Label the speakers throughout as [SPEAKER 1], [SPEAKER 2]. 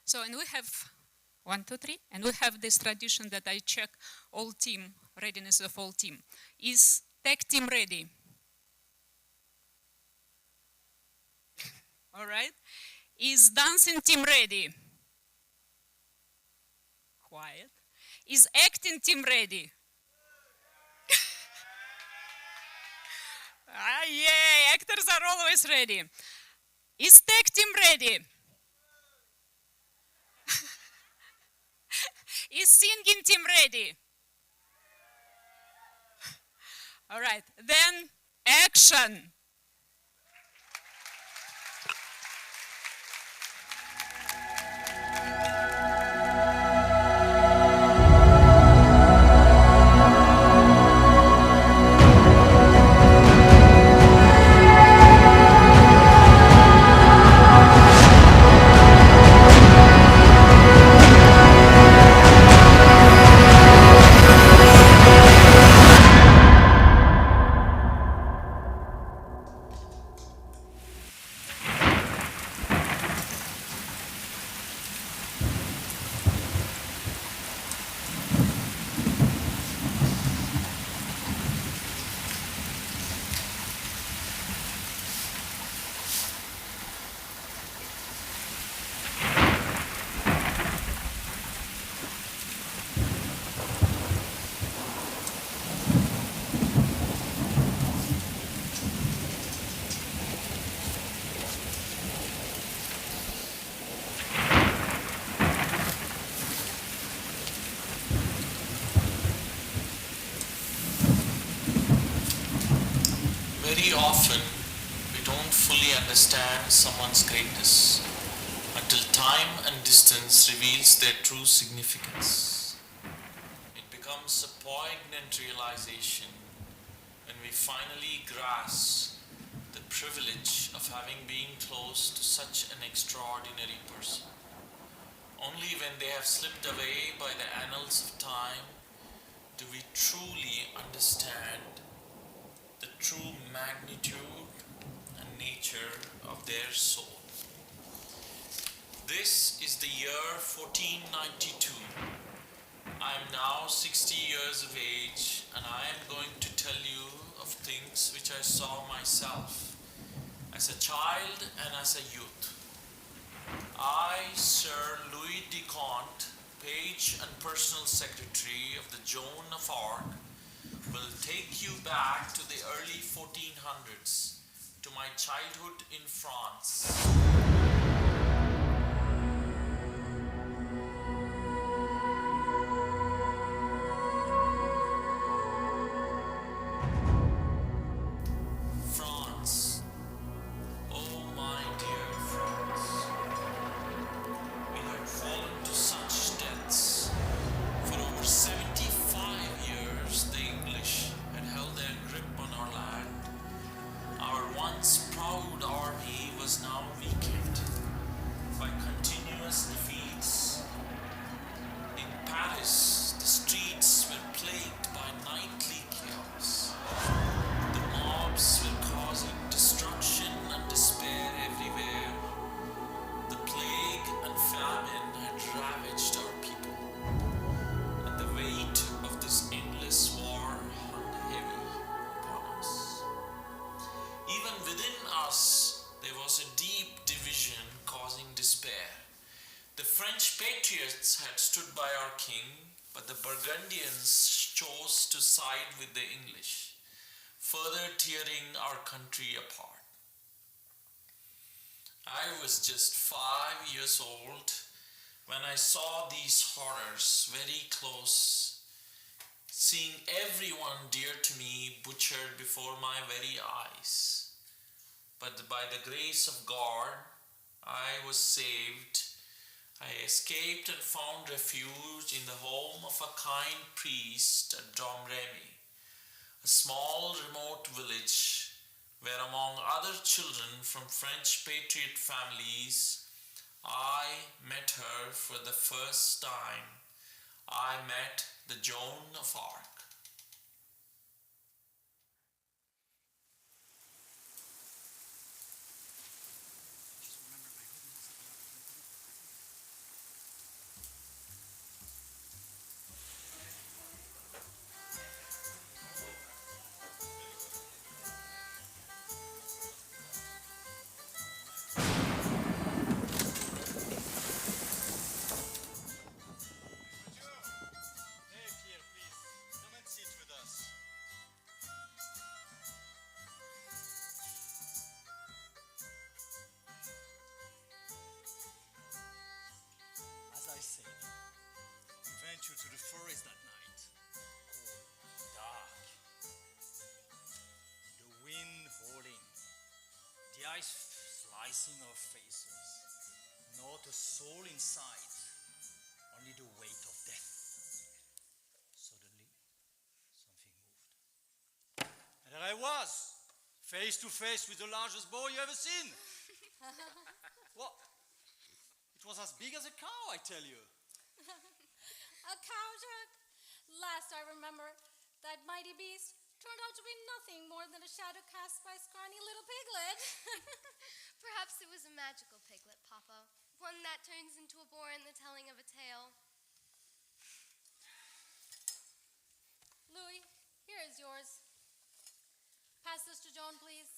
[SPEAKER 1] So, and we have 1, 2, 3, and we have this tradition that I check all team, readiness of all team. Is tech team ready? All right. Is dancing team ready? Quiet. Is acting team ready? Yeah, actors are always ready. Is tech team ready? Is singing team ready? All right, then action.
[SPEAKER 2] Very often, we don't fully understand someone's greatness until time and distance reveals their true significance. It becomes a poignant realization when we finally grasp the privilege of having been close to such an extraordinary person. Only when they have slipped away by the annals of time do we truly understand the true magnitude and nature of their soul. This is the year 1492. I am now 60 years of age, and I am going to tell you of things which I saw myself as a child and as a youth. I, Sir Louis de Conte, page and personal secretary of the Joan of Arc, will take you back to the early 1400s, to my childhood in France. France. Oh my dear France. We had fallen to such depths. For over 75 years, the English had held their grip on our land. Our once proud army was now weakened by continuous defeats. In Paris, the streets were plagued by nightly chaos. The mobs were causing destruction and despair everywhere. The plague and famine had ravaged our people, and the weight of this endless war hung heavy upon us. Even within us, there was a deep division causing despair. The French patriots had stood by our king, but the Burgundians chose to side with the English, further tearing our country apart. I was just 5 years old when I saw these horrors very close, seeing everyone dear to me butchered before my very eyes. But by the grace of God, I was saved. I escaped and found refuge in the home of a kind priest at Domremy, a small remote village where, among other children from French patriot families, I met her for the first time. I met the Joan of Arc.
[SPEAKER 3] venture to the forest that night. Cold, dark, the wind howling, the ice slicing our faces. Not a soul in sight, only the weight of death. Suddenly, something moved. And there I was, face to face with the largest boy you ever seen. What? It was as big as a cow, I tell you.
[SPEAKER 4] A cow, Jack? Last I remember, that mighty beast turned out to be nothing more than a shadow cast by a scrawny little piglet.
[SPEAKER 5] Perhaps it was a magical piglet, Papa. One that turns into a boar in the telling of a tale.
[SPEAKER 4] Louis, here is yours. Pass this to Joan, please.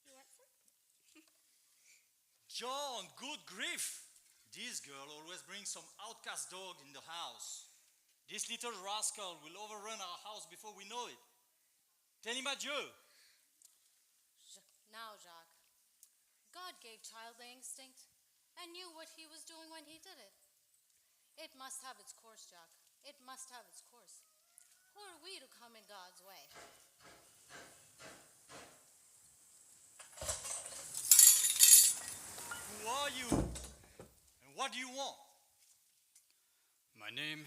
[SPEAKER 5] You want some?
[SPEAKER 3] John, good grief! This girl always brings some outcast dog in the house. This little rascal will overrun our house before we know it. Tell him adieu.
[SPEAKER 4] Now, Jacques. God gave child the instinct and knew what he was doing when he did it. It must have its course, Jacques. It must have its course. Who are we to come in God's way?
[SPEAKER 3] Who are you? And what do you want?
[SPEAKER 6] My name?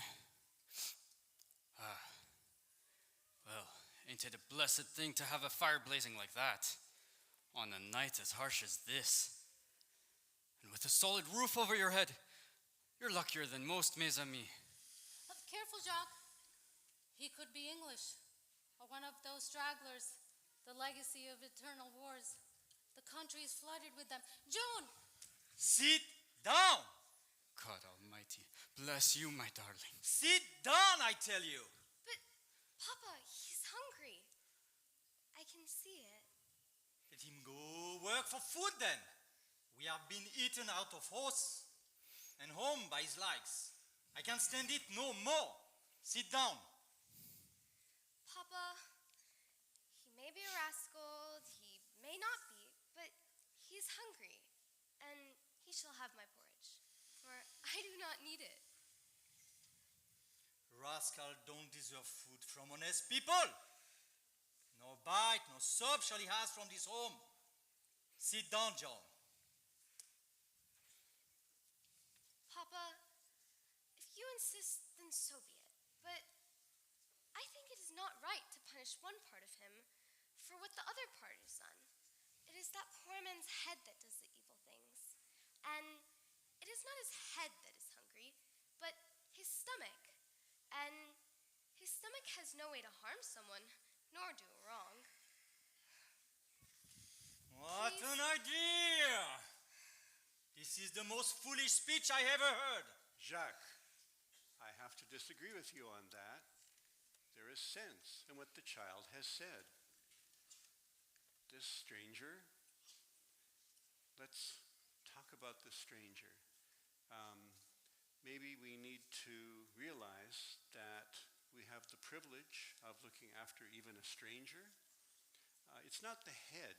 [SPEAKER 6] Well, ain't it a blessed thing to have a fire blazing like that on a night as harsh as this? And with a solid roof over your head, you're luckier than most, mes amis.
[SPEAKER 4] Careful, Jacques. He could be English, or one of those stragglers, the legacy of eternal wars. The country is flooded with them. Joan!
[SPEAKER 3] Sit down!
[SPEAKER 6] God almighty, bless you, my darling.
[SPEAKER 3] Sit down, I tell you!
[SPEAKER 5] But, Papa, he's hungry. I can see it.
[SPEAKER 3] Let him go work for food then. We have been eaten out of horse and home by his likes. I can't stand it no more. Sit down.
[SPEAKER 5] Papa, he may be a rascal, he may not be, but he's hungry, and he shall have my porridge, for I do not need it.
[SPEAKER 3] Rascal don't deserve food from honest people. No bite, no sup shall he have from this home. Sit down, John.
[SPEAKER 5] Papa, if you insist, then so be it. But I think it is not right to punish one part of him for what the other part has done. It is that poor man's head that does the evil things. And it is not his head that is hungry, but his stomach. And his stomach has no way to harm someone, nor do wrong.
[SPEAKER 3] What
[SPEAKER 5] Please?
[SPEAKER 3] an idea! This is the most foolish speech I ever heard.
[SPEAKER 7] Jacques, I have to disagree with you on that. There is sense in what the child has said. This stranger, let's talk about the stranger. Maybe we need to realize that we have the privilege of looking after even a stranger. It's not the head.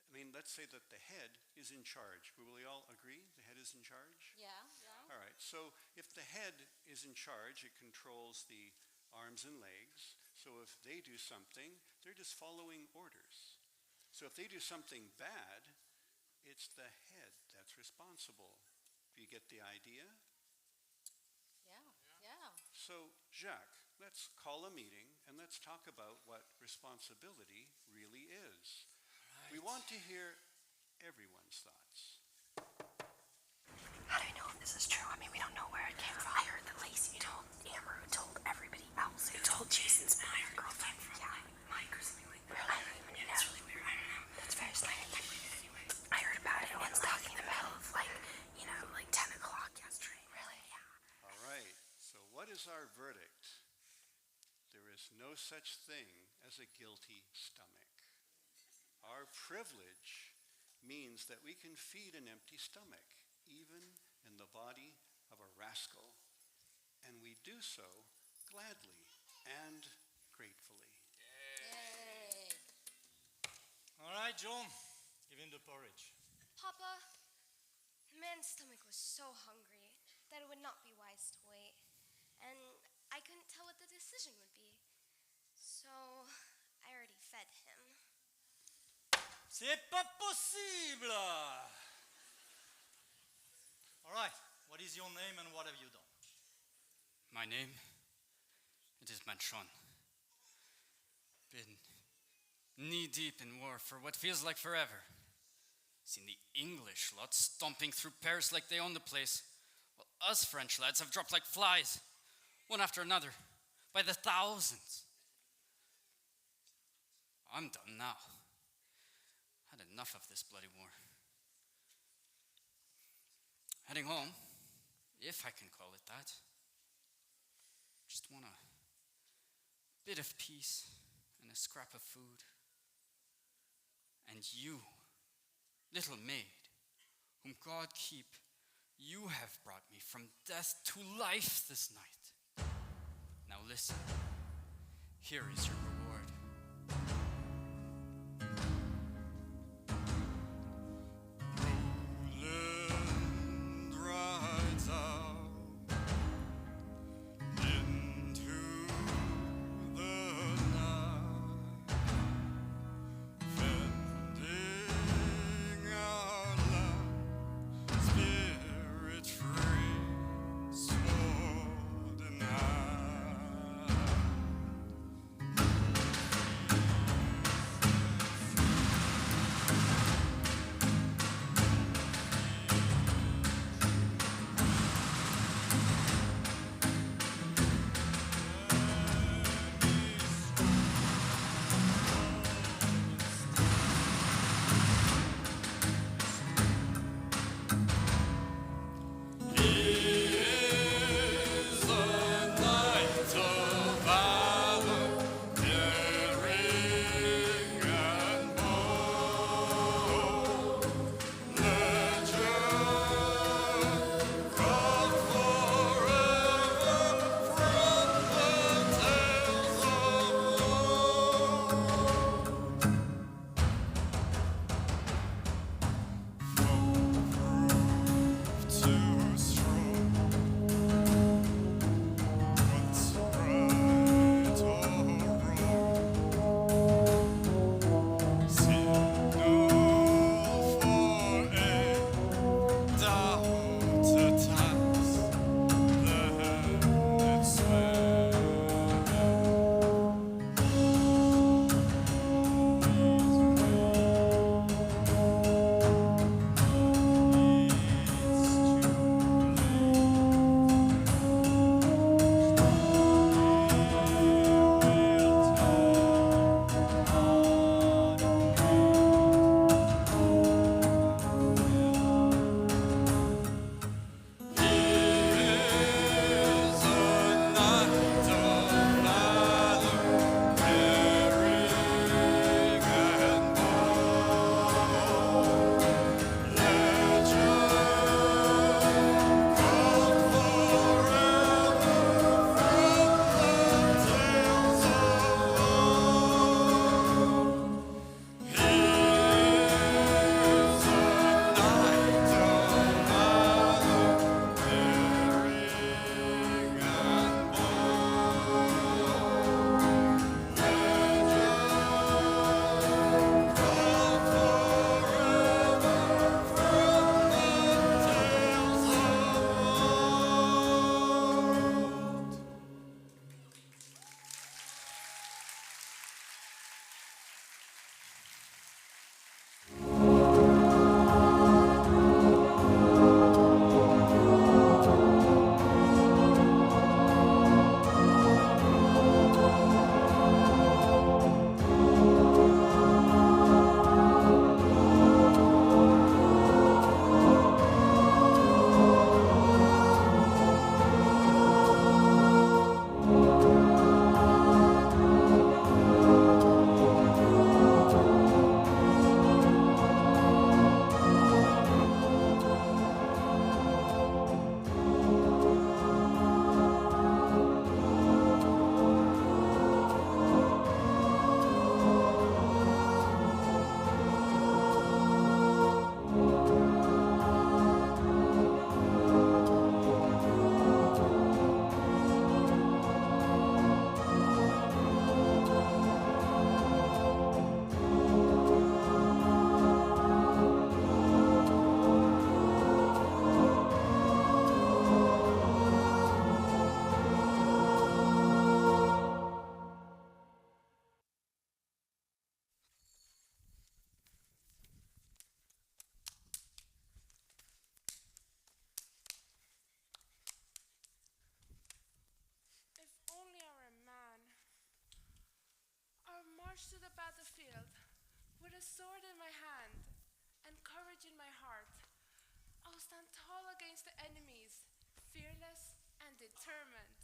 [SPEAKER 7] I mean, let's say that the head is in charge. Will we all agree the head is in charge?
[SPEAKER 4] Yeah.
[SPEAKER 7] All right, so if the head is in charge, it controls the arms and legs. So if they do something, they're just following orders. So if they do something bad, it's the head that's responsible. Do you get the idea?
[SPEAKER 4] Yeah.
[SPEAKER 7] So, Jacques, let's call a meeting and let's talk about what responsibility really is.
[SPEAKER 6] Right.
[SPEAKER 7] We want to hear everyone's thoughts.
[SPEAKER 8] How do we know if this is true? I mean, we don't know where it came from. I heard that Lacey told Amber, who told everybody else, who told Jason's girlfriend. Yeah, Mike or something like that. Really? Yeah, it's really weird. I don't know. That's very strange. Anyway, I heard about it. Everyone's talking about it, like 10 o'clock yesterday. Really? Yeah.
[SPEAKER 7] All right, so what is our verdict? There is no such thing as a guilty stomach. Our privilege means that we can feed an empty stomach, even in the body of a rascal, and we do so gladly and gratefully.
[SPEAKER 4] Yay.
[SPEAKER 3] All right, John, give him the porridge.
[SPEAKER 5] Papa, the man's stomach was so hungry that it would not be wise to wait, and I couldn't tell what the decision would be. So I already fed him.
[SPEAKER 3] C'est pas possible! All right, what is your name and what have you done?
[SPEAKER 6] My name, it is Manchon. Been knee-deep in war for what feels like forever. Seen the English lot stomping through Paris like they own the place, while us French lads have dropped like flies, one after another, by the thousands. I'm done now. Had enough of this bloody war. Heading home, if I can call it that. Just want a bit of peace and a scrap of food. And you, little maid, whom God keep, you have brought me from death to life this night. Now listen, here is your reward. Roland rides out into the night, fending our land, spirit free, sword in hand.
[SPEAKER 9] With a sword in my hand and courage in my heart, I will stand tall against the enemies, fearless and determined.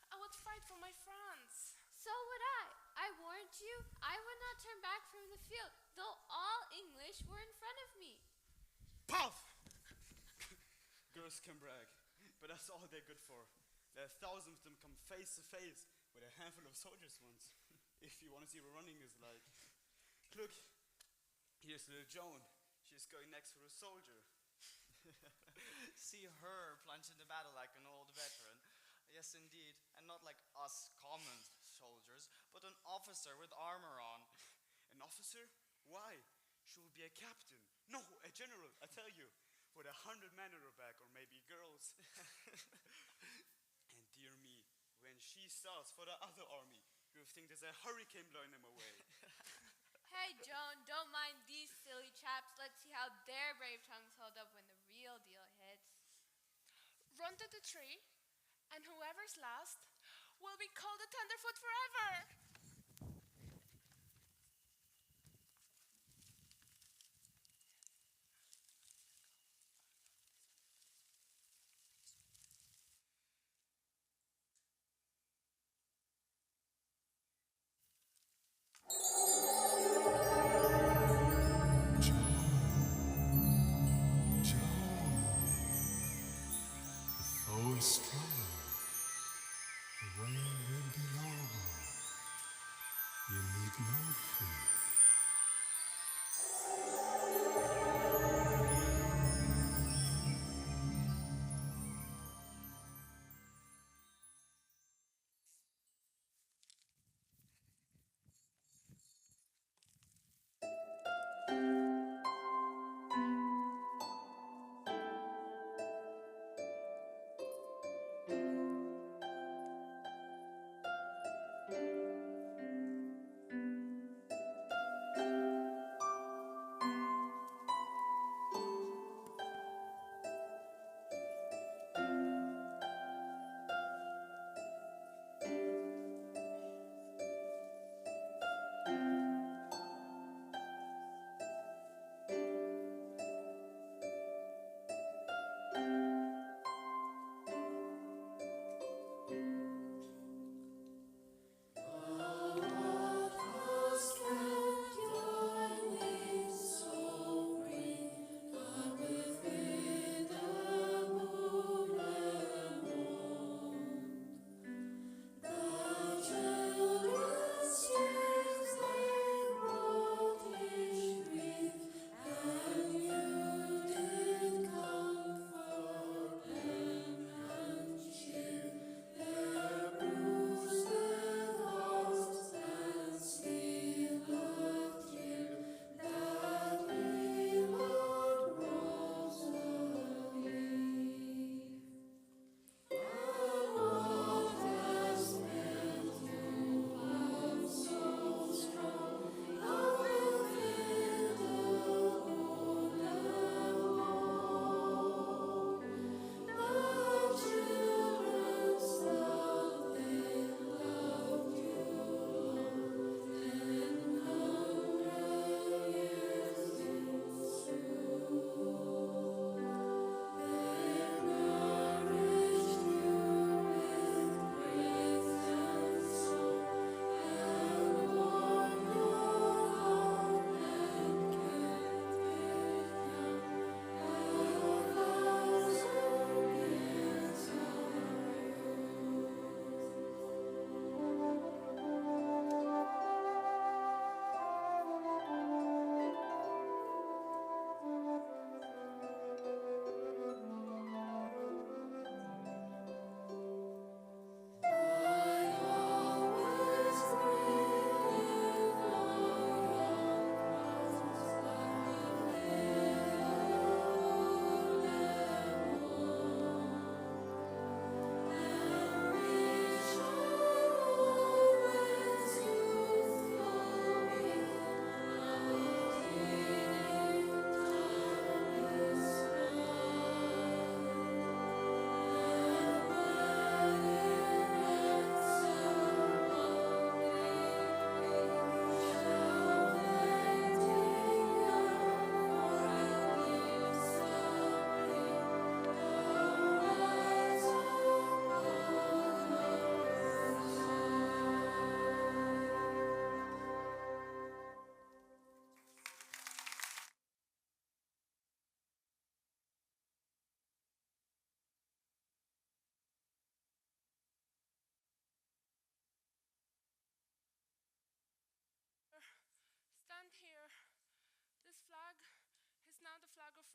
[SPEAKER 9] I would fight for my France.
[SPEAKER 5] So would I. I warned you, I would not turn back from the field, though all English were in front of me.
[SPEAKER 10] Puff! Girls can brag, but that's all they're good for. There are thousands of them come face to face with a handful of soldiers once. If you want to see what running is like. Look, here's little Joan. She's going next for a soldier.
[SPEAKER 11] See her plunge into battle like an old veteran. Yes, indeed. And not like us common soldiers, but an officer with armor on.
[SPEAKER 10] An officer? Why? She will be a captain. No, a general, I tell you. With 100 men on her back, or maybe girls. And dear me, when she starts for the other army, you'll think there's a hurricane blowing them away.
[SPEAKER 9] Hey, Joan, don't mind these silly chaps. Let's see how their brave tongues hold up when the real deal hits. Run to the tree, and whoever's last will be called a tenderfoot forever.
[SPEAKER 12] So strong, where it belongs.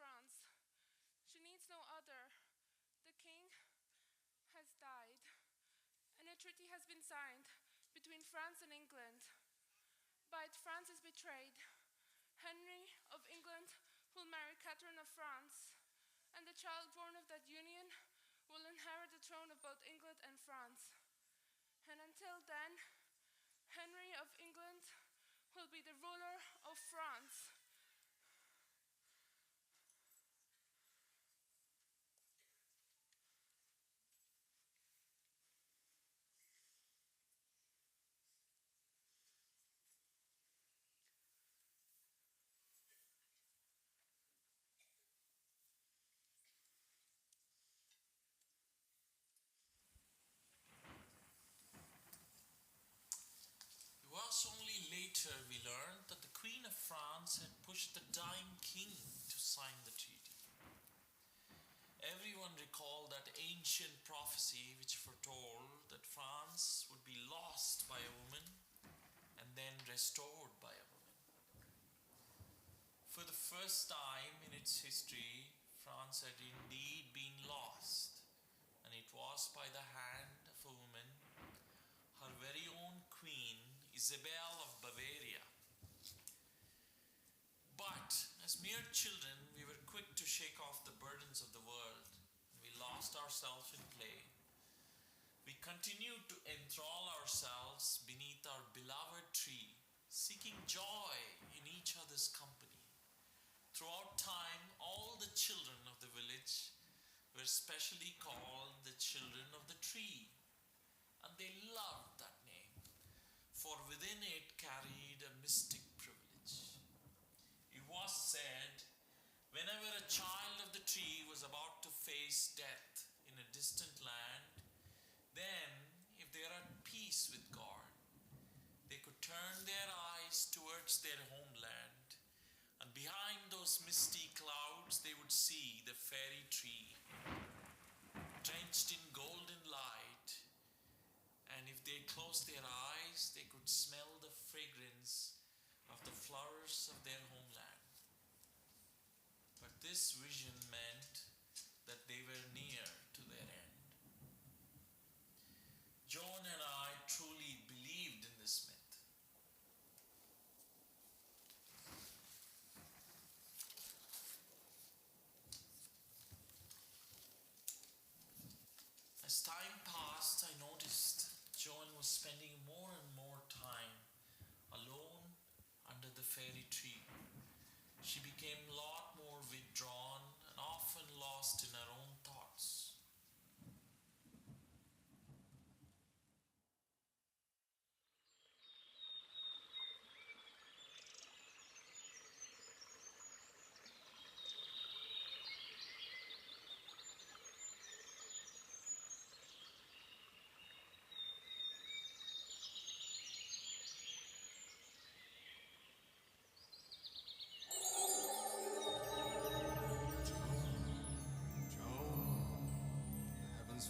[SPEAKER 9] France. She needs no other. The king has died, and a treaty has been signed between France and England. But France is betrayed. Henry of England will marry Catherine of France, and the child born of that union will inherit the throne of both England and France. And until then, Henry of England will be the ruler of France.
[SPEAKER 2] It was only later we learned that the Queen of France had pushed the dying king to sign the treaty. Everyone recalled that ancient prophecy which foretold that France would be lost by a woman and then restored by a woman. For the first time in its history, France had indeed been lost, and it was by the hand of a woman, her very own queen, Isabel of Bavaria. But as mere children, we were quick to shake off the burdens of the world, and we lost ourselves in play. We continued to enthrall ourselves beneath our beloved tree, seeking joy in each other's company. Throughout time, all the children of the village were specially called the children of the tree, and they loved that name, for within it carried a mystic privilege. It was said, whenever a child of the tree was about to face death in a distant land, then, if they are at peace with God, they could turn their eyes towards their homeland, and behind those misty clouds they would see the fairy tree, drenched in golden light, and if they closed their eyes, they could smell the fragrance of the flowers of their homeland. But this vision meant that they were near to their end. Joan and I truly believed in this myth. As time passed, I noticed Joan was spending more and more time alone under the fairy tree. She became a lot more withdrawn and often lost in her own thoughts.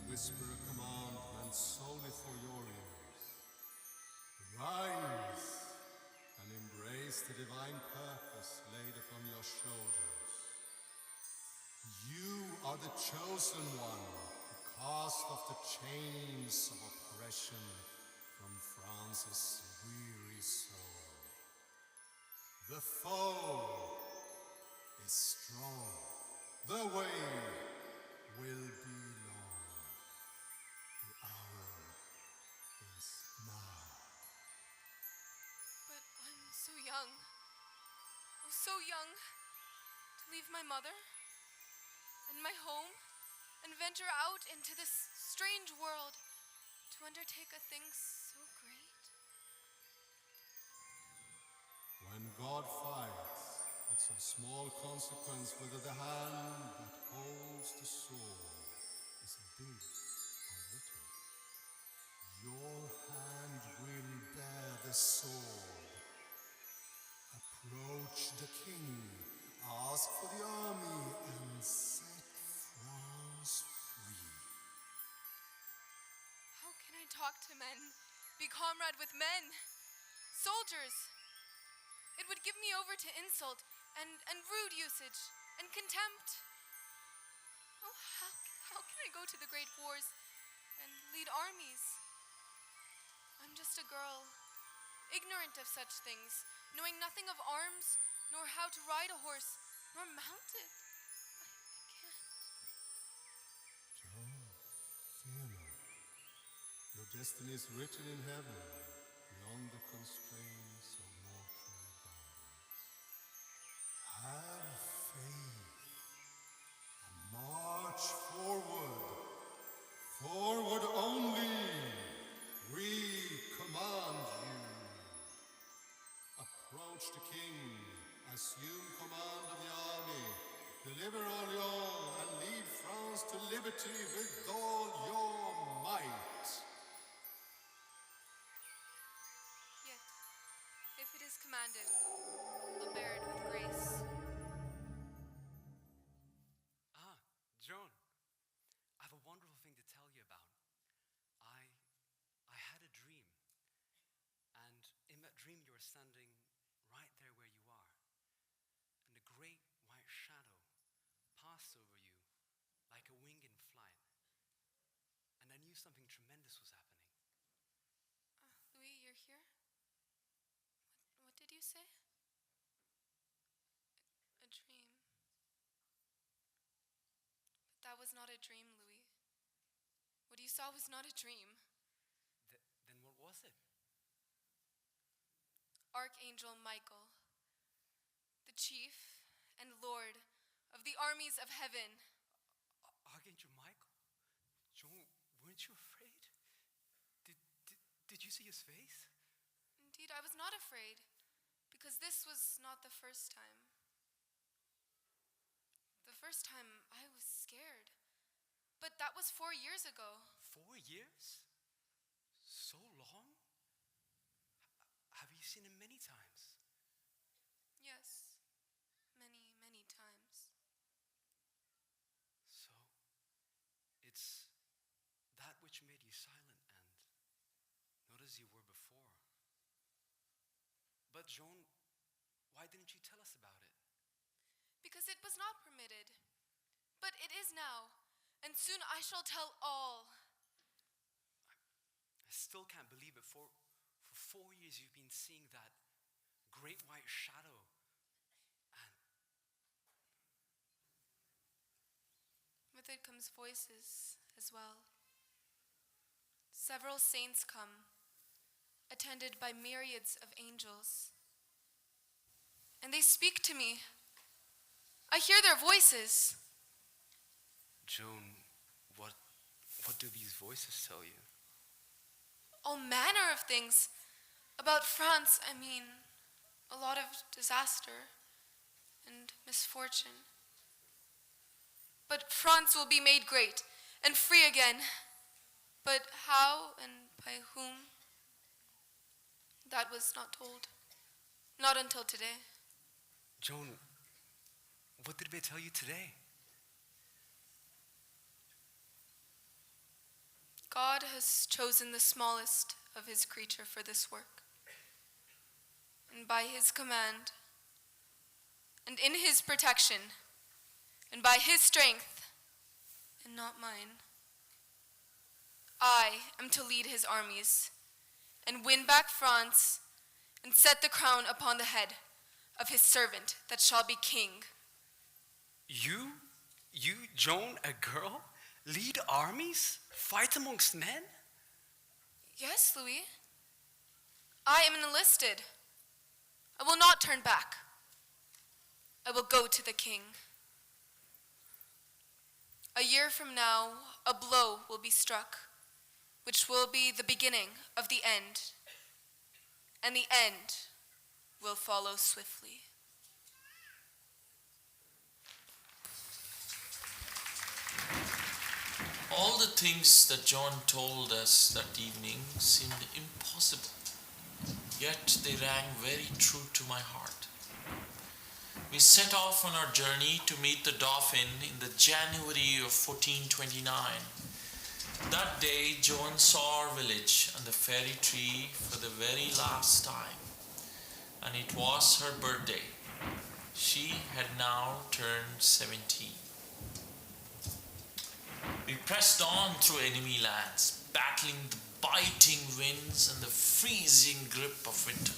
[SPEAKER 12] Whisper a command meant solely for your ears. Rise and embrace the divine purpose laid upon your shoulders. You are the chosen one who cast off the chains of oppression from France's weary soul. The foe is strong. The way will be long. The hour is now.
[SPEAKER 13] But I'm so young. Oh, so young to leave my mother and my home and venture out into this strange world to undertake a thing so great.
[SPEAKER 12] When God fights, it's of small consequence whether the hand that holds the sword is big or little. Your hand will bear the sword. Approach the king, ask for the army, and set France free.
[SPEAKER 13] How can I talk to men, be comrade with men, soldiers? It would give me over to insult and rude usage and contempt. Oh, how can I go to the great wars and lead armies? I'm just a girl, ignorant of such things, knowing nothing of arms, nor how to ride a horse, nor mount it. I can't.
[SPEAKER 12] Joan, fear not. Your destiny is written in heaven, beyond the constraints of mortal guidance. Have faith and march forward. Forward only. We command you. Approach the king, assume command of the army, deliver Orléans and lead France to liberty with all your might.
[SPEAKER 13] Yet, if it is commanded, I'll bear it with grace.
[SPEAKER 6] Ah, Joan, I have a wonderful thing to tell you about. I had a dream, and in that dream you were standing right there where you are, and a great white shadow passed over you like a wing in flight, and I knew something tremendous was happening.
[SPEAKER 13] Louis, you're here? What did you say? A dream. But that was not a dream, Louis. What you saw was not a dream.
[SPEAKER 6] Then what was it?
[SPEAKER 13] Archangel Michael, the chief and lord of the armies of heaven.
[SPEAKER 6] Archangel Michael? Joan, weren't you afraid? Did you see his face?
[SPEAKER 13] Indeed, I was not afraid, because this was not the first time. The first time I was scared, but that was 4 years ago.
[SPEAKER 6] 4 years? So long? Have you seen him many times?
[SPEAKER 13] Yes, many, many times.
[SPEAKER 6] So, it's that which made you silent and not as you were before. But Joan, why didn't you tell us about it?
[SPEAKER 13] Because it was not permitted. But it is now, and soon I shall tell all.
[SPEAKER 6] I still can't believe it. For 4 years you've been seeing that great white shadow. And
[SPEAKER 13] with it comes voices as well. Several saints come, attended by myriads of angels. And they speak to me. I hear their voices.
[SPEAKER 6] Joan, what do these voices tell you?
[SPEAKER 13] All manner of things. About France, I mean, a lot of disaster and misfortune. But France will be made great and free again. But how and by whom? That was not told. Not until today.
[SPEAKER 6] Joan, what did they tell you today?
[SPEAKER 13] God has chosen the smallest of his creature for this work. And by his command, and in his protection, and by his strength, and not mine, I am to lead his armies, and win back France, and set the crown upon the head of his servant that shall be king.
[SPEAKER 6] You, Joan, a girl, lead armies, fight amongst men?
[SPEAKER 13] Yes, Louis. I am enlisted. I will not turn back. I will go to the king. A year from now, a blow will be struck, which will be the beginning of the end, and the end will follow swiftly.
[SPEAKER 2] All the things that John told us that evening seemed impossible, yet they rang very true to my heart. We set off on our journey to meet the Dauphin in the January of 1429. That day, Joan saw our village and the fairy tree for the very last time, and it was her birthday. She had now turned 17. We pressed on through enemy lands, battling the biting winds and the freezing grip of winter,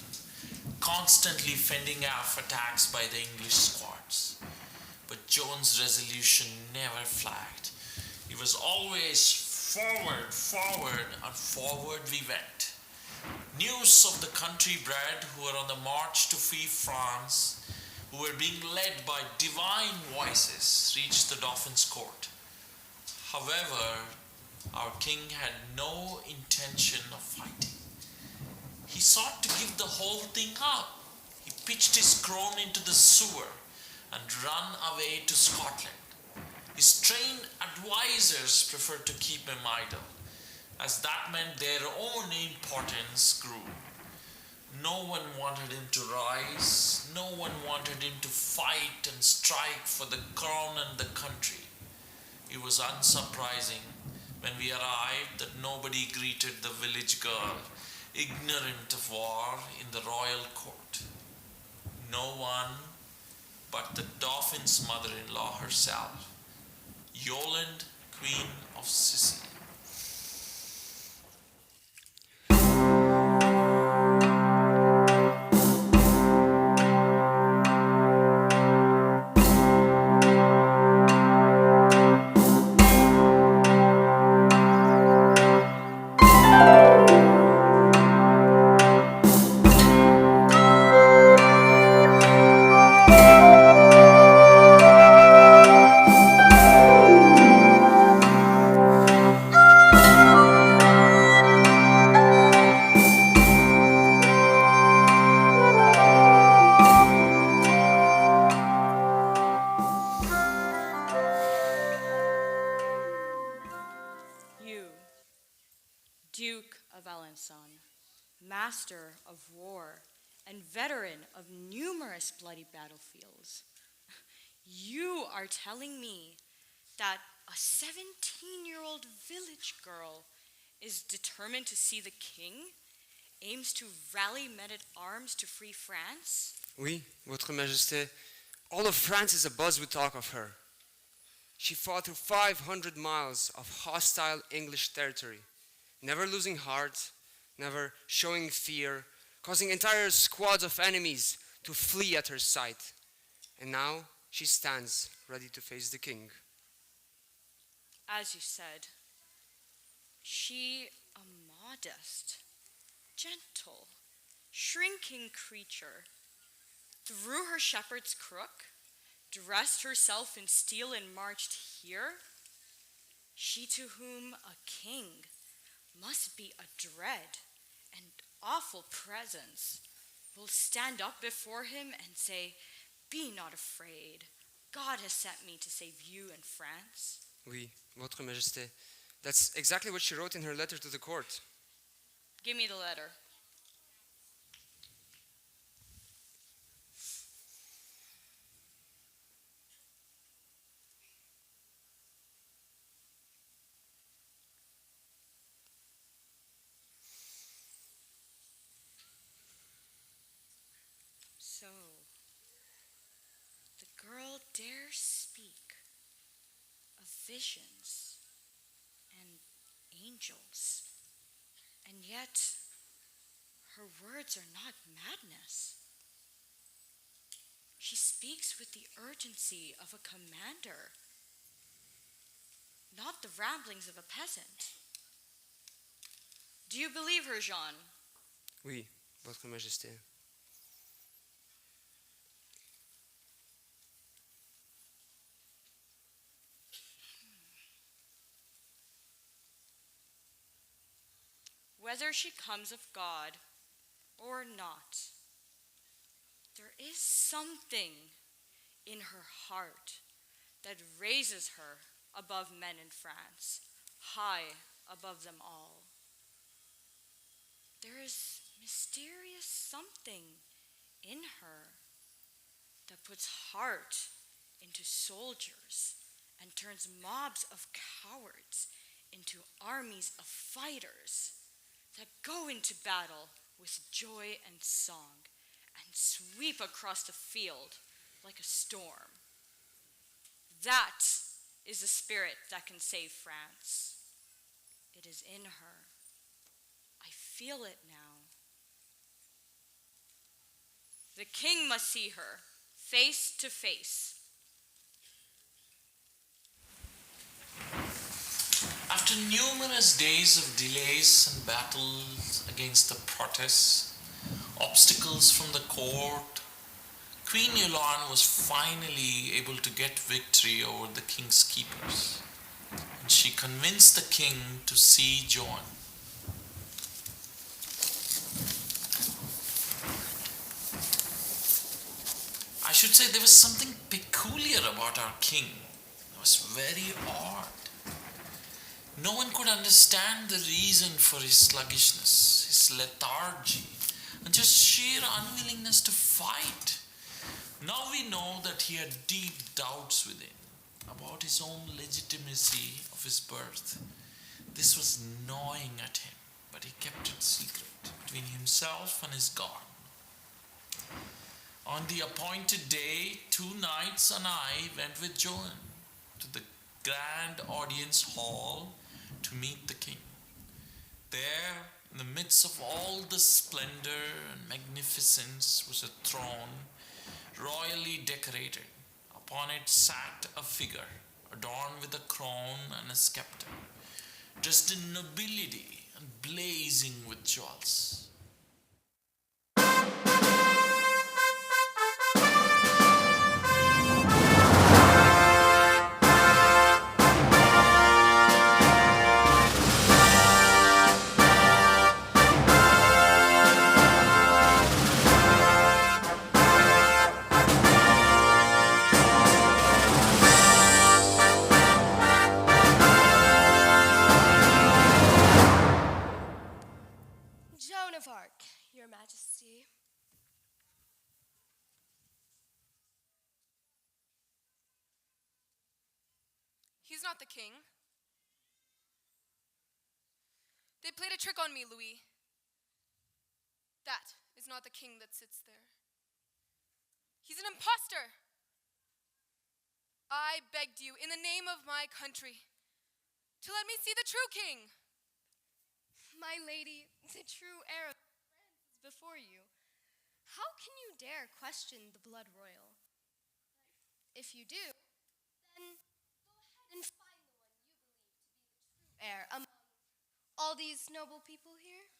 [SPEAKER 2] constantly fending off attacks by the English squads. But Joan's resolution never flagged. It was always forward, forward, and forward we went. News of the country bred who were on the march to free France, who were being led by divine voices, reached the Dauphin's court. However, our king had no intention of fighting. He sought to give the whole thing up. He pitched his crown into the sewer and ran away to Scotland. His trained advisors preferred to keep him idle, as that meant their own importance grew. No one wanted him to rise, no one wanted him to fight and strike for the crown and the country. It was unsurprising when we arrived that nobody greeted the village girl, ignorant of war, in the royal court. No one but the Dauphin's mother-in-law herself, Yolande, Queen of Sicily.
[SPEAKER 14] You, Duke of Alençon, master of war and veteran of numerous bloody battlefields, you are telling me that a 17-year-old village girl is determined to see the king, aims to rally men at arms to free France?
[SPEAKER 15] Oui, Votre Majesté. All of France is abuzz with talk of her. She fought through 500 miles of hostile English territory, never losing heart, never showing fear, causing entire squads of enemies to flee at her sight. And now she stands ready to face the king.
[SPEAKER 14] As you said, she a modest, gentle, shrinking creature, threw her shepherd's crook, dressed herself in steel and marched here? She to whom a king must be a dread and awful presence will stand up before him and say, "Be not afraid. God has sent me to save you and France."
[SPEAKER 15] Oui, Votre Majesté. That's exactly what she wrote in her letter to the court.
[SPEAKER 14] Give me the letter. So, the girl dares speak of visions and angels, and yet her words are not madness. She speaks with the urgency of a commander, not the ramblings of a peasant. Do you believe her, Jean?
[SPEAKER 15] Oui, Votre Majesté.
[SPEAKER 14] Whether she comes of God or not, there is something in her heart that raises her above men in France, high above them all. There is mysterious something in her that puts heart into soldiers and turns mobs of cowards into armies of fighters that go into battle with joy and song and sweep across the field like a storm. That is the spirit that can save France. It is in her. I feel it now. The king must see her, face to face.
[SPEAKER 2] After numerous days of delays and battles against the protests, obstacles from the court, Queen Yolande was finally able to get victory over the king's keepers, and she convinced the king to see Joan. I should say there was something peculiar about our king. It was very odd. No one could understand the reason for his sluggishness, his lethargy, and just sheer unwillingness to fight. Now we know that he had deep doubts within about his own legitimacy of his birth. This was gnawing at him, but he kept it secret between himself and his God. On the appointed day, 2 knights and I went with Joan to the grand audience hall to meet the king. There, in the midst of all the splendor and magnificence, was a throne royally decorated. Upon it sat a figure adorned with a crown and a scepter, dressed in nobility and blazing with jewels.
[SPEAKER 5] Joan of Arc, Your Majesty.
[SPEAKER 13] He's not the king. They played a trick on me, Louis. That is not the king that sits there. He's an impostor. I begged you, in the name of my country, to let me see the true king.
[SPEAKER 5] My lady, the true heir of France is before you. How can you dare question the blood royal? If you do, then go ahead and find the one you believe to be the true heir among all these noble people here.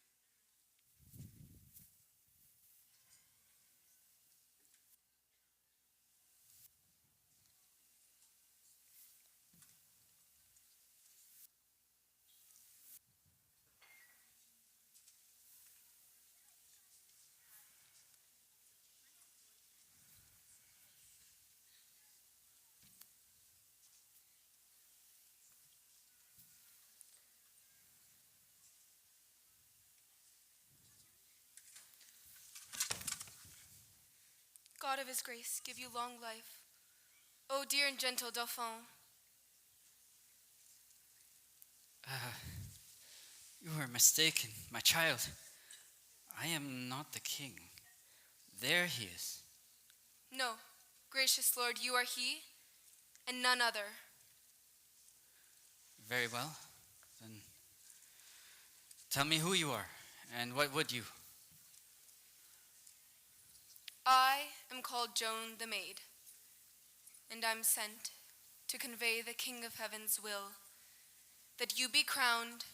[SPEAKER 13] God of his grace, give you long life. O dear and gentle Dauphin.
[SPEAKER 6] You are mistaken, my child. I am not the king. There he is.
[SPEAKER 13] No, gracious Lord, you are he, and none other.
[SPEAKER 6] Very well. Then tell me who you are, and what would you?
[SPEAKER 13] I am called Joan the Maid, and I'm sent to convey the King of Heaven's will, that you be crowned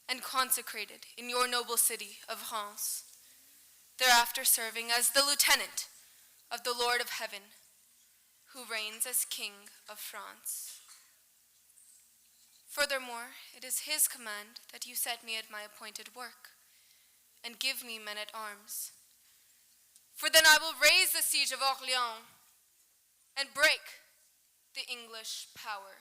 [SPEAKER 13] and consecrated in your noble city of France, thereafter serving as the lieutenant of the Lord of Heaven, who reigns as King of France. Furthermore, it is his command that you set me at my appointed work, and give me men at arms. For then I will raise the siege of Orléans and break the English power.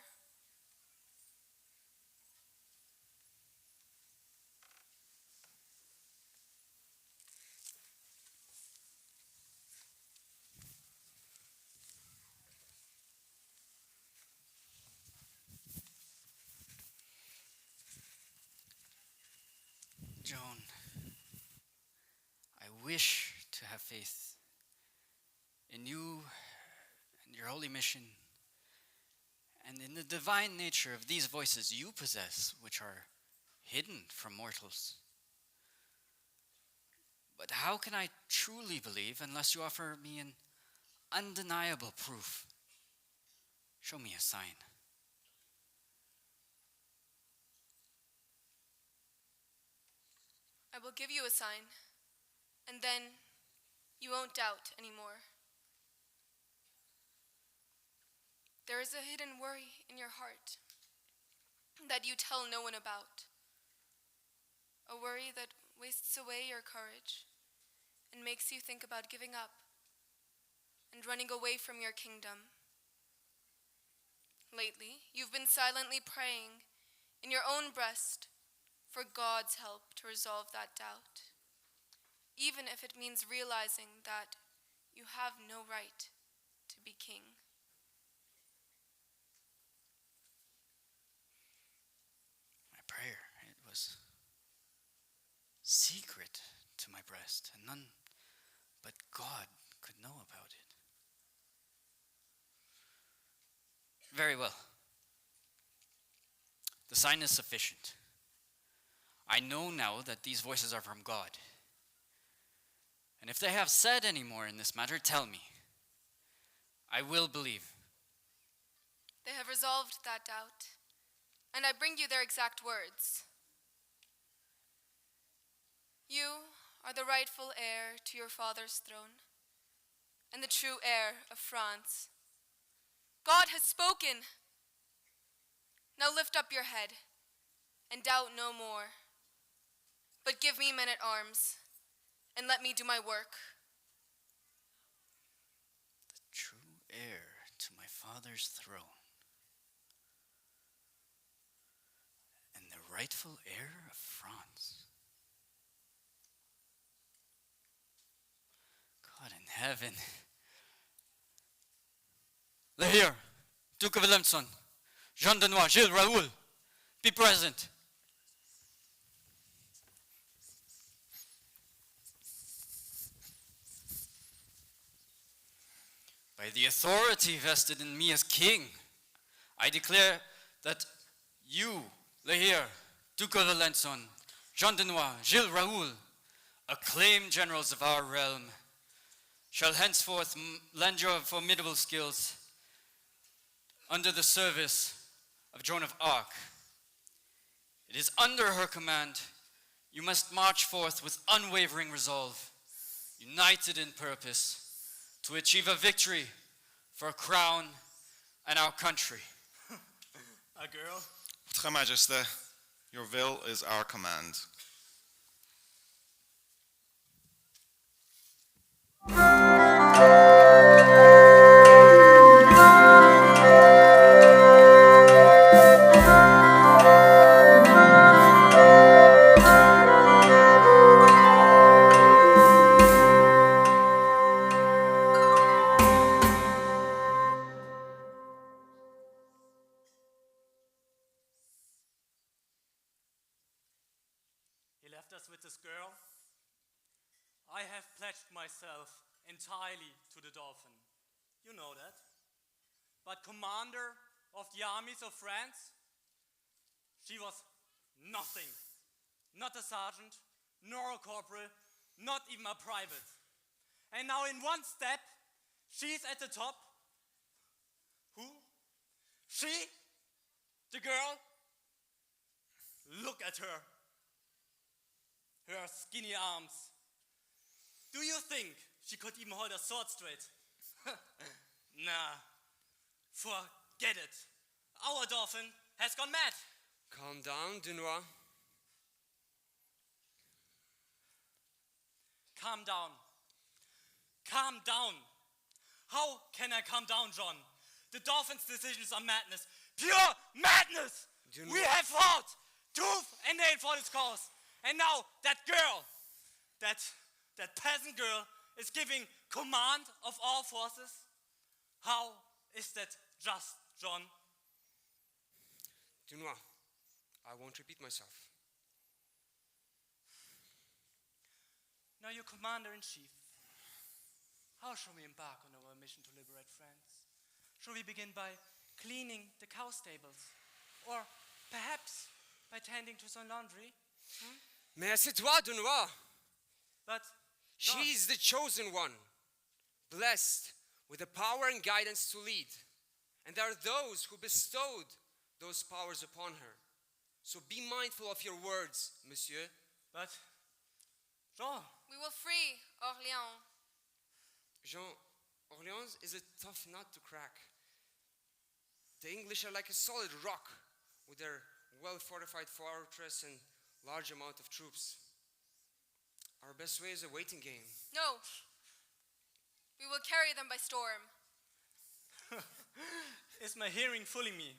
[SPEAKER 6] Joan, I wish to have faith in you your holy mission, and in the divine nature of these voices you possess, which are hidden from mortals. But how can I truly believe unless you offer me an undeniable proof? Show me a sign.
[SPEAKER 13] I will give you a sign, and then you won't doubt anymore. There is a hidden worry in your heart that you tell no one about. A worry that wastes away your courage and makes you think about giving up and running away from your kingdom. Lately, you've been silently praying in your own breast for God's help to resolve that doubt, even if it means realizing that you have no right to be king.
[SPEAKER 6] My prayer, it was secret to my breast, and none but God could know about it. Very well. The sign is sufficient. I know now that these voices are from God. And if they have said any more in this matter, tell me. I will believe.
[SPEAKER 13] They have resolved that doubt, and I bring you their exact words. You are the rightful heir to your father's throne, and the true heir of France. God has spoken. Now lift up your head, and doubt no more. But give me men at arms, and let me do my work.
[SPEAKER 6] The true heir to my father's throne, and the rightful heir of France. God in heaven. Lahir, Duke of Alençon, Jean de Noix, Gilles, Raoul, be present. By the authority vested in me as king, I declare that you, Lahir, Duke of Alençon, Jean de Noix, Gilles, Raoul, acclaimed generals of our realm, shall henceforth lend your formidable skills under the service of Joan of Arc. It is under her command you must march forth with unwavering resolve, united in purpose, to achieve a victory for a crown and our country.
[SPEAKER 10] A girl?
[SPEAKER 16] Votre Majesté, your will is our command.
[SPEAKER 3] He left us with this girl. I have pledged myself entirely to the Dauphin. You know that. But commander of the armies of France, she was nothing. Not a sergeant, nor a corporal, not even a private. And now in one step, she's at the top. Who? She? The girl? Look at her. Her skinny arms. Do you think she could even hold a sword straight? Nah. Forget it. Our Dauphin has gone mad.
[SPEAKER 15] Calm down, Dunois.
[SPEAKER 3] Calm down. Calm down. How can I calm down, John? The Dauphin's decisions are madness. Pure madness! We have fought tooth and nail for this cause. And now that girl, that peasant girl, is giving command of all forces. How is that just, John?
[SPEAKER 15] Dunois, I won't repeat myself.
[SPEAKER 3] Now you're commander-in-chief. How shall we embark on our mission to liberate France?
[SPEAKER 17] Shall we begin by cleaning the cow stables? Or perhaps by tending to some laundry?
[SPEAKER 15] Mais c'est toi, Dunois.
[SPEAKER 17] But
[SPEAKER 15] she is the chosen one, blessed with the power and guidance to lead. And there are those who bestowed those powers upon her. So be mindful of your words, monsieur.
[SPEAKER 17] But, Jean.
[SPEAKER 13] We will free Orléans.
[SPEAKER 15] Jean, Orléans is a tough nut to crack. The English are like a solid rock with their well-fortified fortress and large amount of troops. Our best way is a waiting game.
[SPEAKER 13] No. We will carry them by storm.
[SPEAKER 17] Is my hearing fooling me?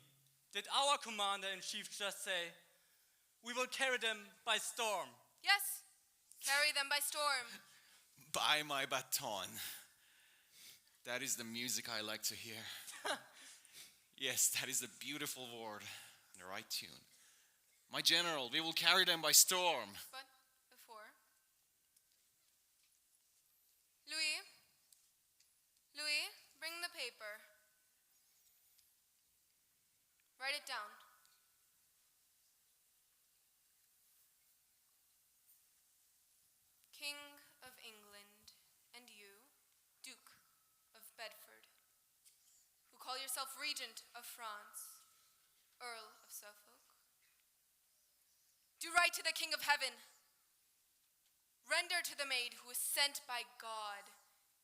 [SPEAKER 17] Did our commander-in-chief just say, we will carry them by storm?
[SPEAKER 13] Yes, carry them by storm.
[SPEAKER 16] By my baton. That is the music I like to hear. Yes, that is a beautiful word and the right tune. My general, we will carry them by storm.
[SPEAKER 13] But before... Louis, bring the paper. Write it down. King of England, and you, Duke of Bedford, who call yourself Regent of France, Earl of Suffolk, do right to the King of Heaven. Render to the maid who is sent by God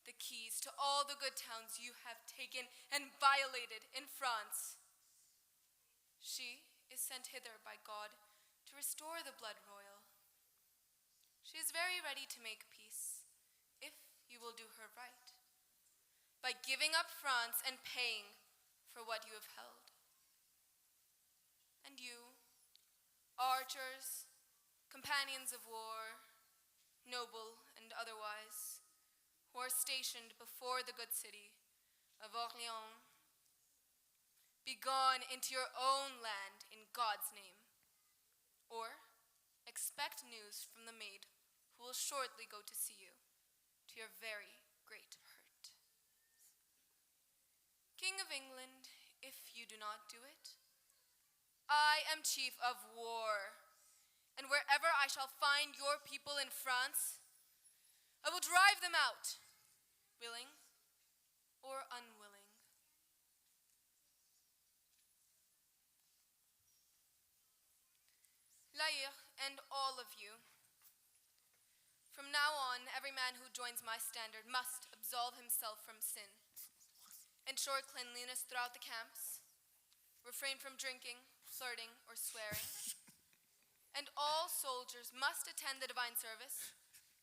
[SPEAKER 13] the keys to all the good towns you have taken and violated in France. She is sent hither by God to restore the blood royal. She is very ready to make peace, if you will do her right, by giving up France and paying for what you have held. And you, archers, companions of war, noble and otherwise, who are stationed before the good city of Orléans, be gone into your own land in God's name, or expect news from the maid who will shortly go to see you, to your very great hurt. King of England, if you do not do it, I am chief of war, and wherever I shall find your people in France, I will drive them out, willing or unwilling. Laïr and all of you, from now on, every man who joins my standard must absolve himself from sin, ensure cleanliness throughout the camps, refrain from drinking, flirting, or swearing, and all soldiers must attend the divine service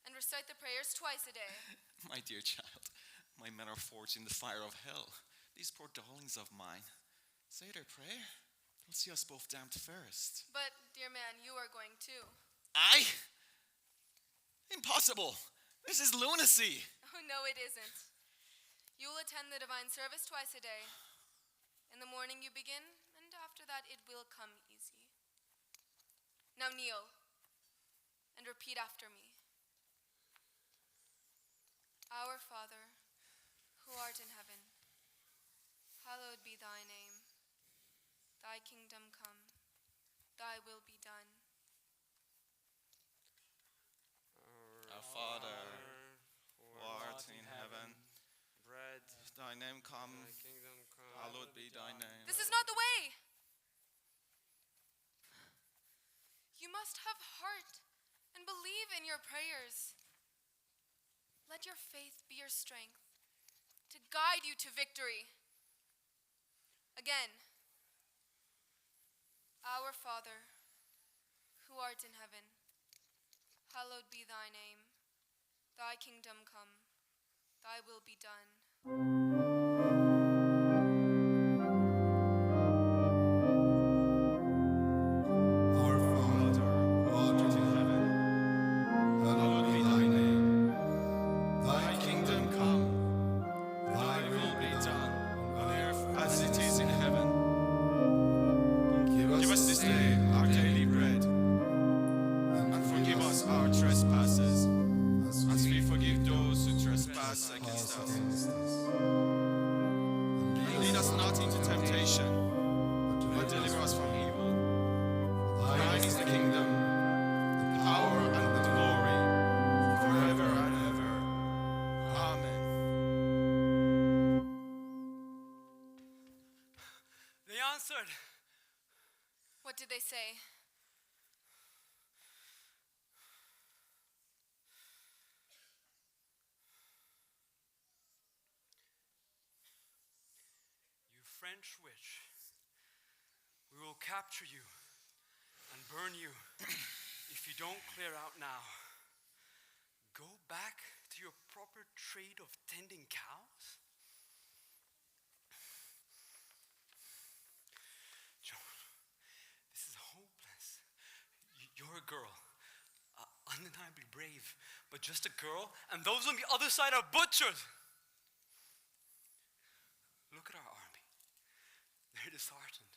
[SPEAKER 13] and recite the prayers twice a day.
[SPEAKER 16] My dear child, my men are forged in the fire of hell. These poor darlings of mine. Say their prayer. They'll see us both damned first.
[SPEAKER 13] But, dear man, you are going too.
[SPEAKER 16] I? Impossible. This is lunacy.
[SPEAKER 13] Oh, no, it isn't. You will attend the divine service twice a day. In the morning you begin, and after that it will come easy. Now kneel, and repeat after me. Our Father, who art in heaven, hallowed be thy name. Thy kingdom come, thy will be done.
[SPEAKER 16] Our Father, who art in heaven,
[SPEAKER 15] bread,
[SPEAKER 16] thy name come,
[SPEAKER 15] thy kingdom come,
[SPEAKER 16] hallowed be thy name.
[SPEAKER 13] This is not the way. You must have heart and believe in your prayers. Let your faith be your strength to guide you to victory. Again, our Father, who art in heaven, hallowed be thy name. Thy kingdom come, thy will be done.
[SPEAKER 16] Against us.
[SPEAKER 6] answered.
[SPEAKER 13] What did they say?
[SPEAKER 6] You French witch, we will capture you and burn you if you don't clear out now. Go back to your proper trade of tending cows? Joan, this is hopeless. You're a girl, undeniably brave, but just a girl, and those on the other side are butchers. Look at our army. They're disheartened.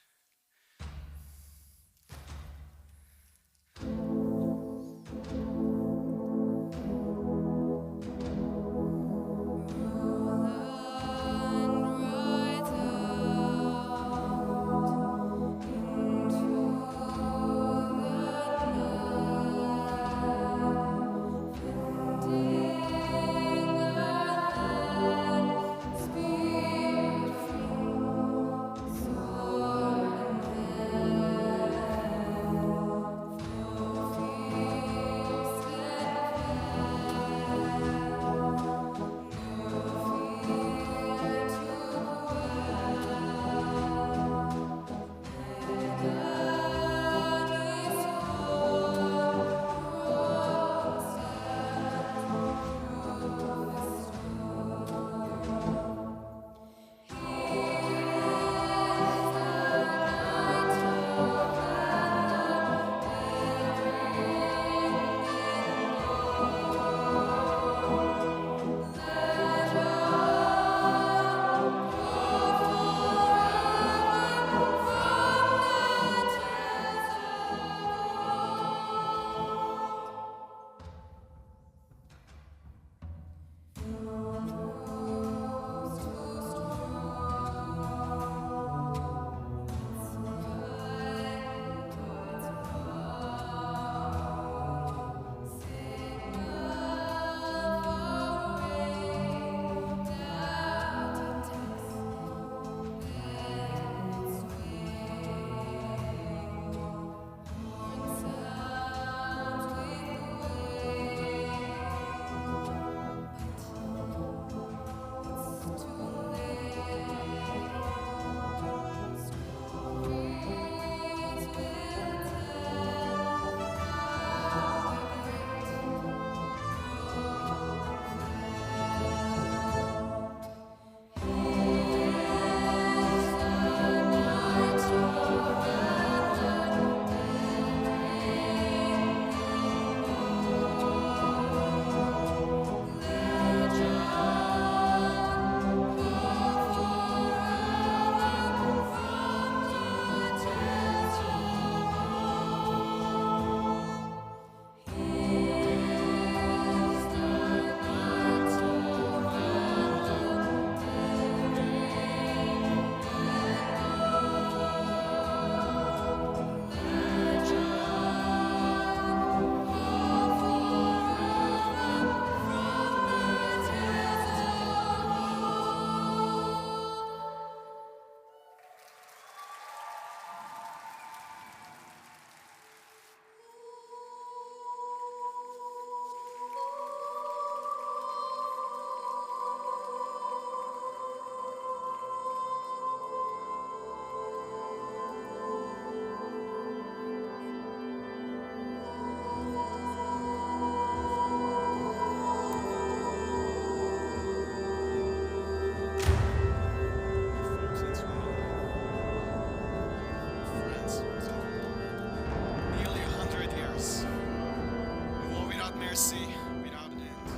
[SPEAKER 16] mercy without end.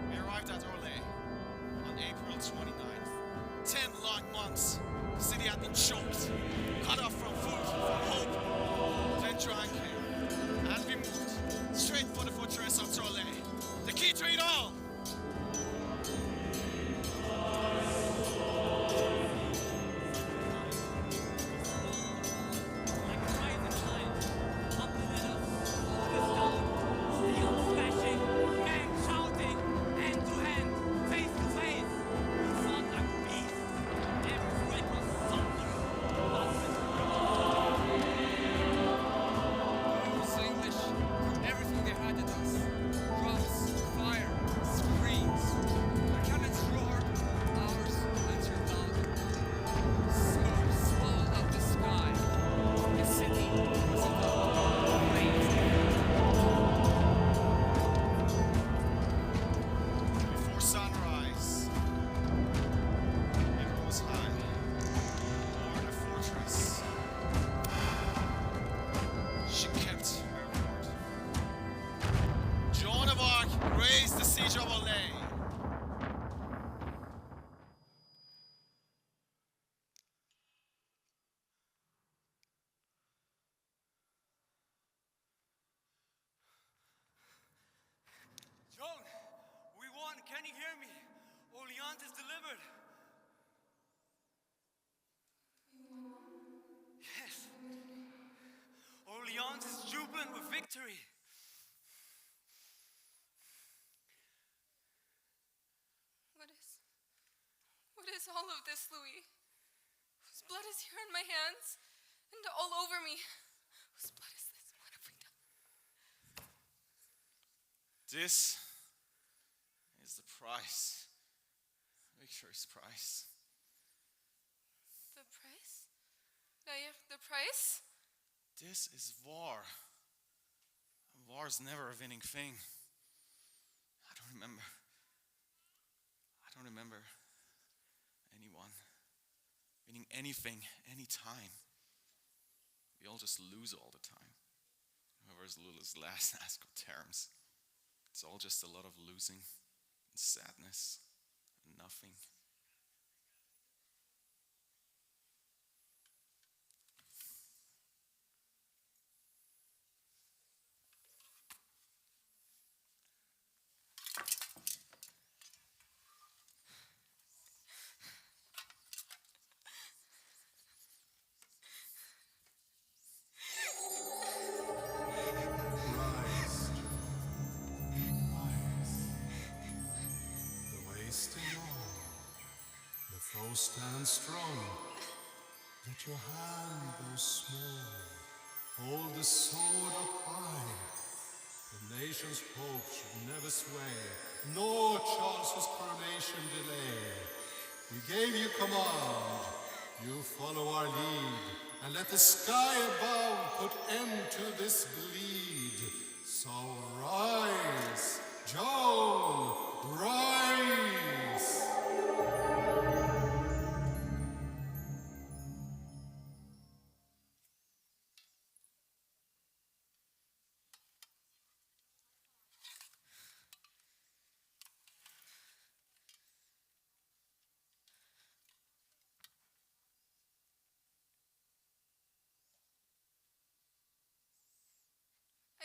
[SPEAKER 16] We arrived at Orlais on April 29th. 10 long months, the city had been choked, cut off from food, from hope. Then Joan came, and we moved straight for the fortress of Orlais, the key to it all.
[SPEAKER 18] Like a rising tide, up the ladder, through the storm, still fresh.
[SPEAKER 17] hear me? Orleans is delivered. Yes. Orleans is jubilant with victory.
[SPEAKER 13] What is all of this, Louis? Whose blood is here on my hands and all over me? Whose blood is this? What have we done?
[SPEAKER 16] This is the price. Victory's price.
[SPEAKER 13] The price? Nair, the price?
[SPEAKER 16] This is war. War is never a winning thing. I don't remember anyone winning anything, anytime. We all just lose all the time. Whoever's loses last has got terms. It's all just a lot of losing and sadness and nothing.
[SPEAKER 12] Rise, rise. The way still on. The foe stands strong. Let your hand go small. Hold the sword up high. The nation's hope should never sway, nor Charles's coronation delay. We gave you command. You follow our lead, and let the sky above put end to this bleed. So rise, Joan, rise!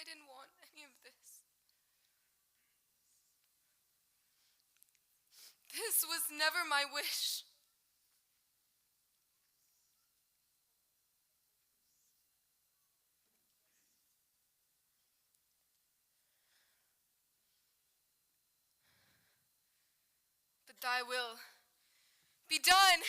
[SPEAKER 13] I didn't want any of this. This was never my wish. But thy will be done.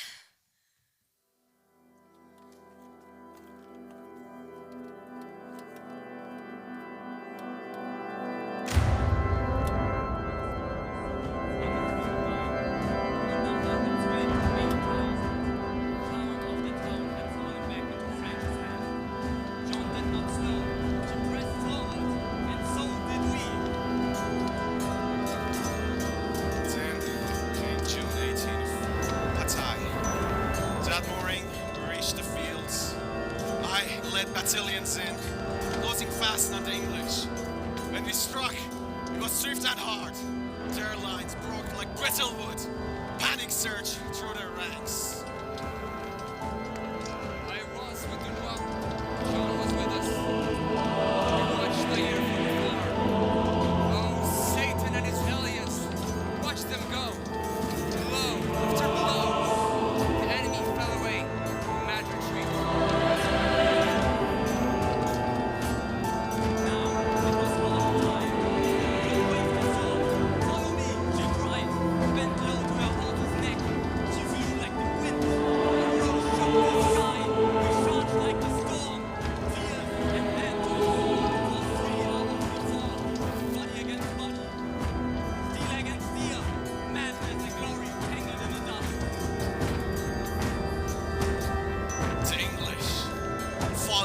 [SPEAKER 16] battalions in, closing fast on the English. When we struck, it was swift and hard. Their lines broke like brittle wood. Panic surged through their ranks.
[SPEAKER 15] I was with the rock. John was with us. We watched the air from afar. Oh, Satan and his hellions. Watch them go. Blow after blow. The enemy fell away. Mad retreat.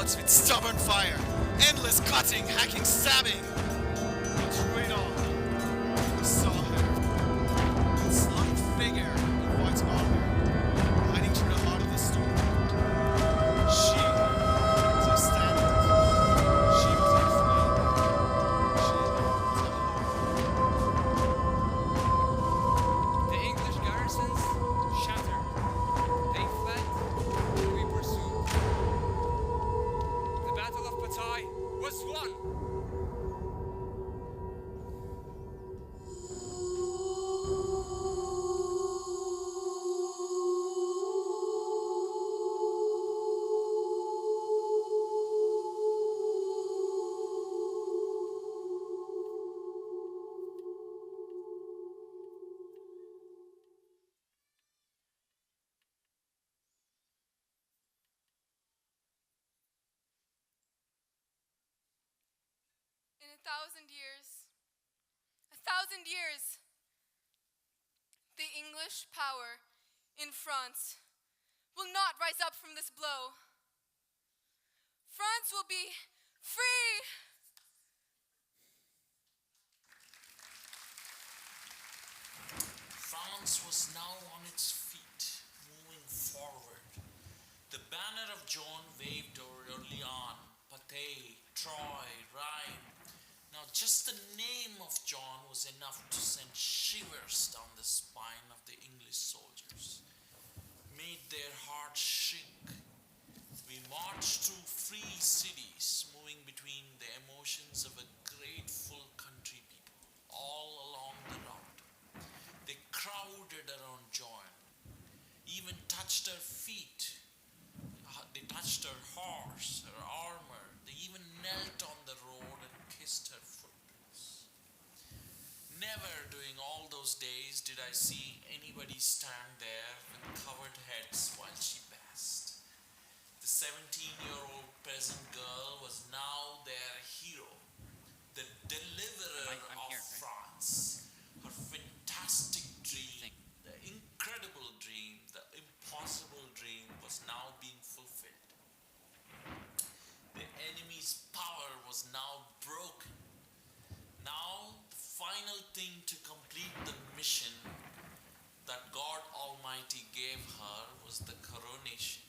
[SPEAKER 16] With stubborn fire, endless cutting, hacking, stabbing. But through it all, we saw her, that slight figure in white armor, hiding through the heart of the storm. She was our standard. She was our flame. She was our hope.
[SPEAKER 15] The English garrisons shattered. They fled, and we pursued. The Battle of Patay was won!
[SPEAKER 13] 1,000 years. 1,000 years. The English power in France will not rise up from this blow. France will be free.
[SPEAKER 2] France was now on its feet, moving forward. The banner of John waved over Orleans, Patay, Troy, Rheims. Now, just the name of John was enough to send shivers down the spine of the English soldiers, made their hearts shrink. We marched through free cities, moving between the emotions of a grateful country people, all along the route. They crowded around John, even touched her feet. They touched her horse, her armor. They even knelt on the road and kissed her footprints. Never during all those days did I see anybody stand there with covered heads while she passed. The 17-year-old peasant girl was now their hero, the deliverer of France. Her fantastic dream, the incredible dream, the impossible dream was now being fulfilled. The enemy's power was now broken. Now, the final thing to complete the mission that God Almighty gave her was the coronation.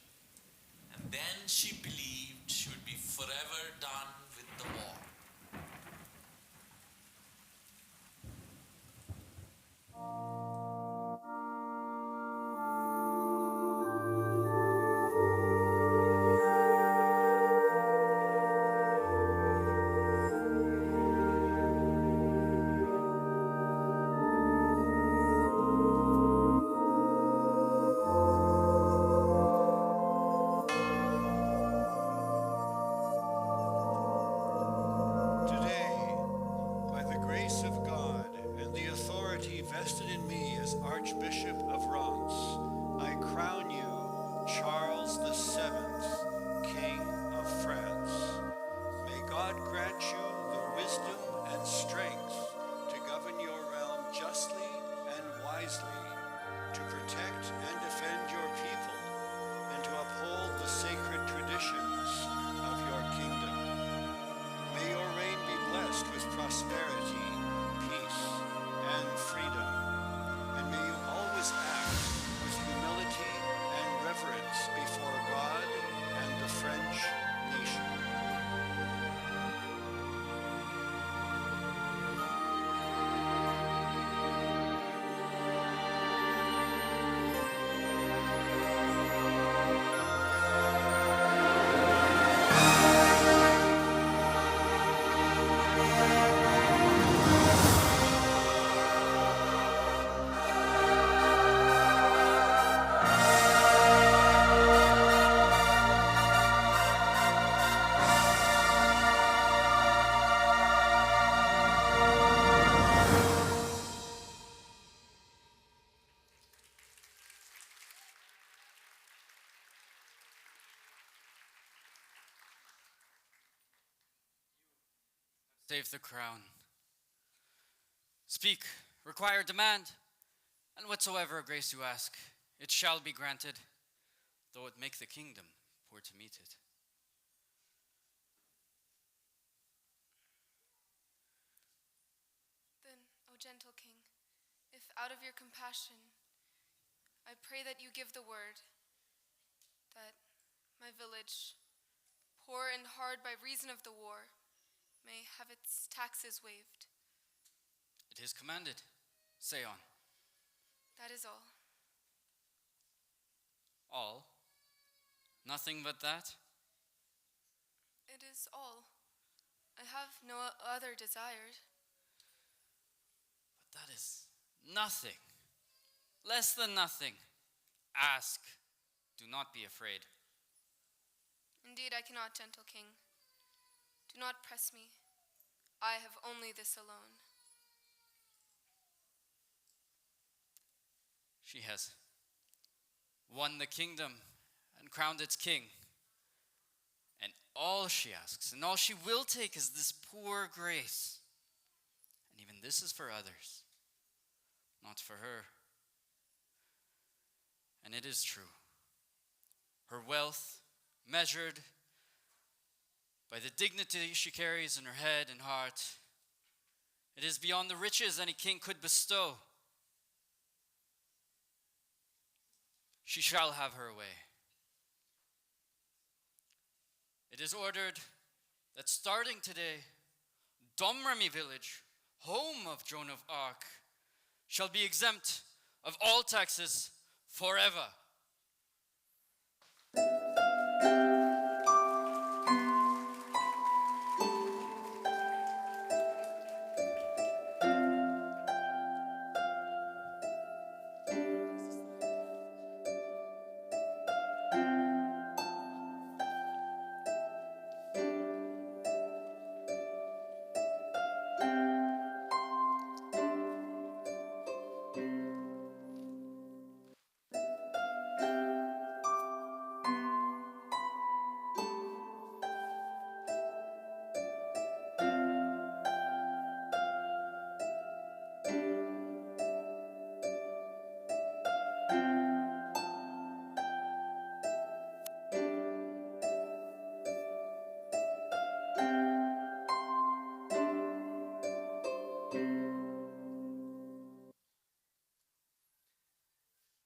[SPEAKER 2] And then she believed she would be forever done with the war.
[SPEAKER 7] Today, by the grace of God and the authority vested in me as Archbishop of Reims, I crown you Charles VII, King of France. May God grant you the wisdom and strength to govern your realm justly and wisely, to protect and defend your people, and to uphold the sacred traditions of your kingdom. May your reign be blessed with prosperity, peace, and freedom, and may you always act with humility and reverence before God and the French nation.
[SPEAKER 6] Save the crown. Speak, require, demand, and whatsoever grace you ask, it shall be granted, though it make the kingdom poor to meet it.
[SPEAKER 13] Then, O gentle king, if out of your compassion, I pray that you give the word that my village, poor and hard by reason of the war, may have its taxes waived.
[SPEAKER 6] It is commanded. Say on.
[SPEAKER 13] That is all.
[SPEAKER 6] All? Nothing but that?
[SPEAKER 13] It is all. I have no other desires.
[SPEAKER 6] But that is nothing. Less than nothing. Ask. Do not be afraid.
[SPEAKER 13] Indeed, I cannot, gentle king. Do not press me. I have only this alone.
[SPEAKER 6] She has won the kingdom and crowned its king. And all she asks and all she will take is this poor grace. And even this is for others, not for her. And it is true. Her wealth, measured by the dignity she carries in her head and heart, it is beyond the riches any king could bestow. She shall have her way. It is ordered that starting today, Domremy village, home of Joan of Arc, shall be exempt of all taxes forever.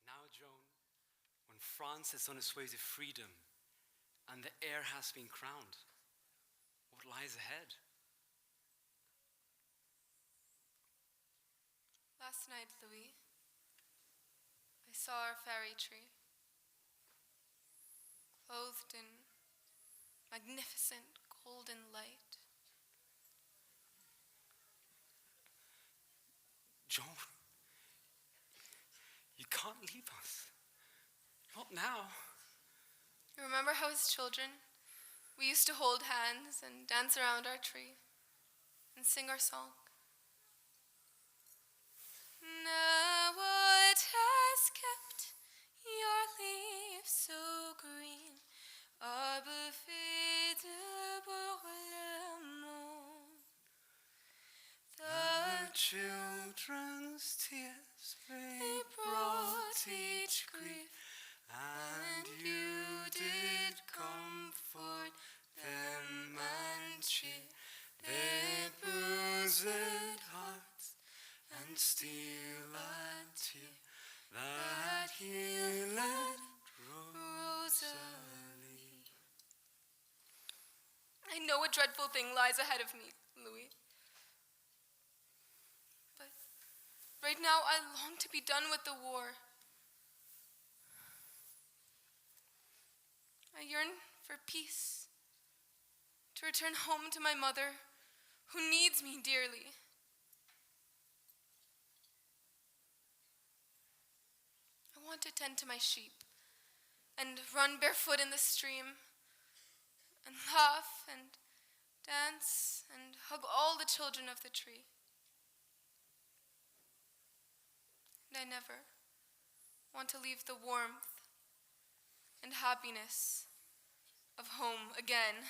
[SPEAKER 18] Now, Joan, when France is on its way to freedom and the heir has been crowned, what lies ahead?
[SPEAKER 13] Last night, Louis, I saw our fairy tree, clothed in magnificent golden light.
[SPEAKER 18] Joan, you can't leave us. Not now.
[SPEAKER 13] You remember how, as children, we used to hold hands and dance around our tree and sing our song? Now what has kept your leaves so green? Arbre fait de pour le monde.
[SPEAKER 18] The children's tears they brought each grief, and you did comfort them and cheer their bruised hearts, and steal a tear that healed Rosalie.
[SPEAKER 13] I know a dreadful thing lies ahead of me, Louis. But right now I long to be done with the war. I yearn for peace, to return home to my mother, who needs me dearly. I want to tend to my sheep and run barefoot in the stream and laugh and dance and hug all the children of the tree. And I never want to leave the warmth and happiness of home again.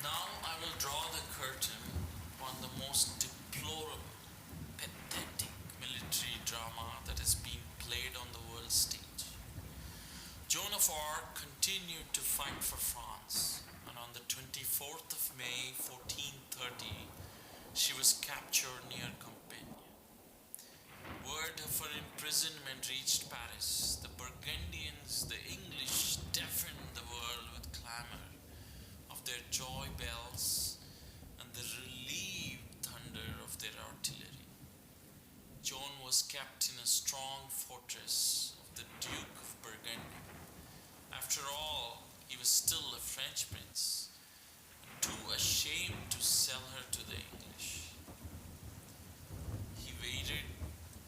[SPEAKER 2] Now I will draw the curtain on the most deplorable, pathetic military drama that has been played on the world stage. Joan of Arc continued to fight for France, and on the 24th of May 1430, she was captured near Compiègne. Word of her imprisonment reached Paris. The Burgundians, the English, deafened the world with clamor of their joy bells and the relieved thunder of their artillery. Joan was kept in a strong fortress of the Duke of Burgundy. After all, he was still a French prince, and too ashamed to sell her to the English. He waited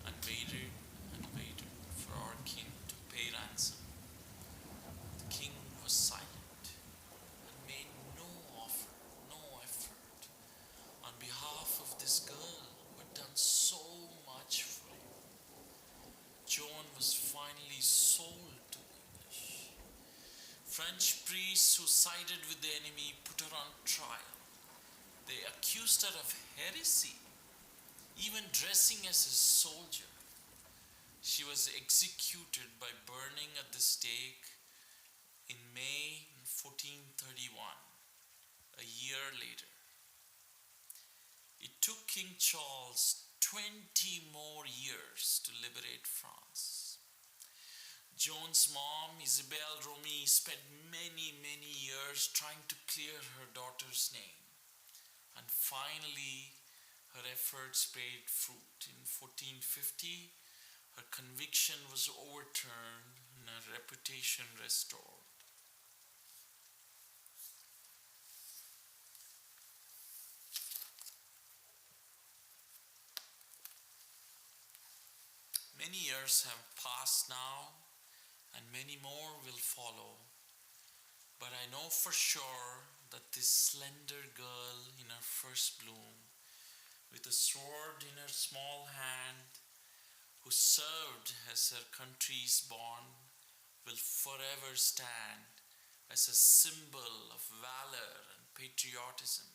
[SPEAKER 2] and waited and waited for our king to pay ransom. The king was silent and made no offer. priests who sided with the enemy put her on trial. They accused her of heresy, even dressing as a soldier. She was executed by burning at the stake in May 1431, a year later. It took King Charles 20 more years to liberate France. Joan's mom, Isabelle Romy, spent many years trying to clear her daughter's name. And finally, her efforts paid fruit. In 1450, her conviction was overturned and her reputation restored. Many years have passed now, and many more will follow. But I know for sure that this slender girl in her first bloom, with a sword in her small hand, who served as her country's bond, will forever stand as a symbol of valor and patriotism.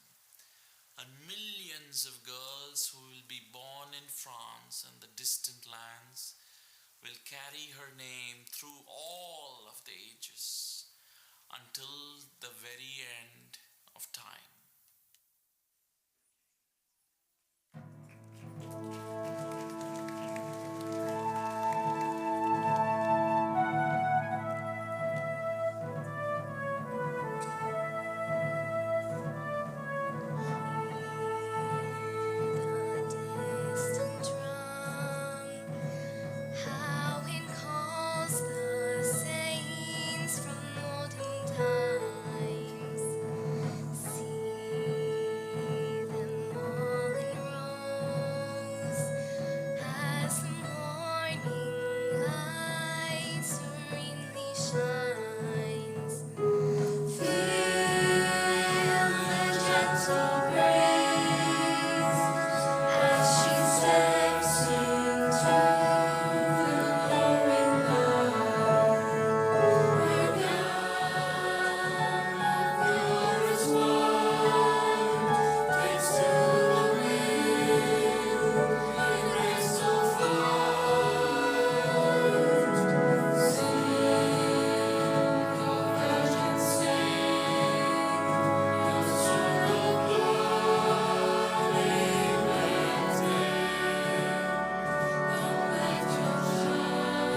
[SPEAKER 2] And millions of girls who will be born in France and the distant lands will carry her name through all of the ages until the very end of time.
[SPEAKER 5] How it calls the saints from olden times. See them all in rows as the morning light serenely shines. Feel the gentle breeze as she steps into the glowing light. Her gown of glorious white takes to the wind in grace so fine. Sing, O Virgin, sing, your sorrow glory let come back your shining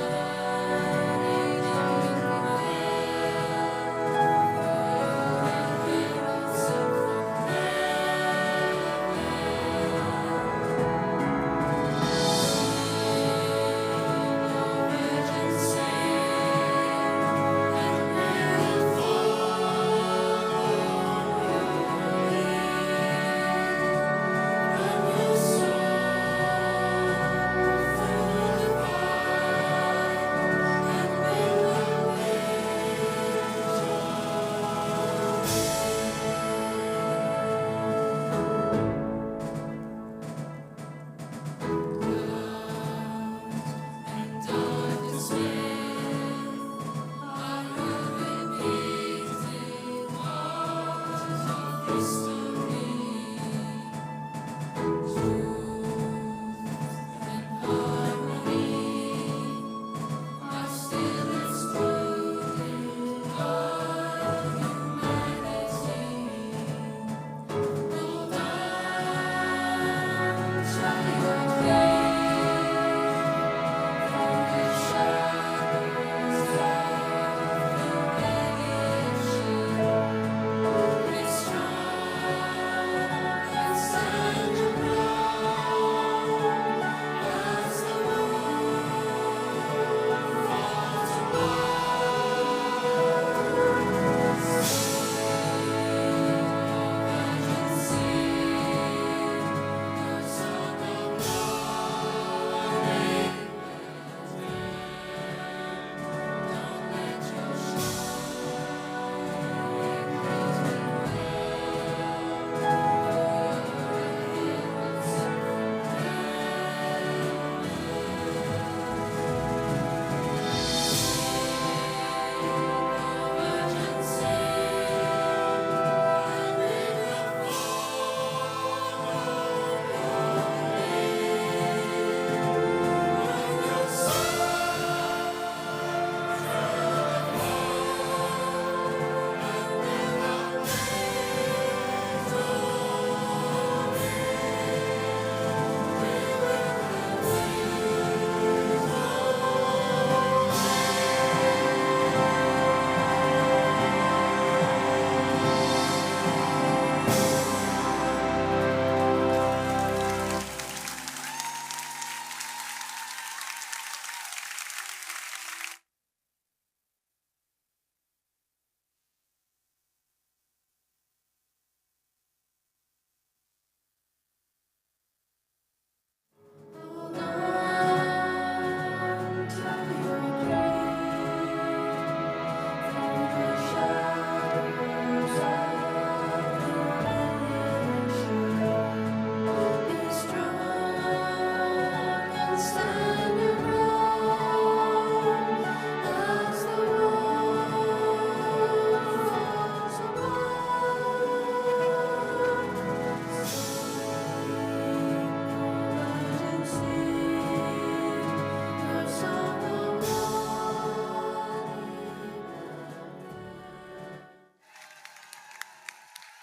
[SPEAKER 5] Christ.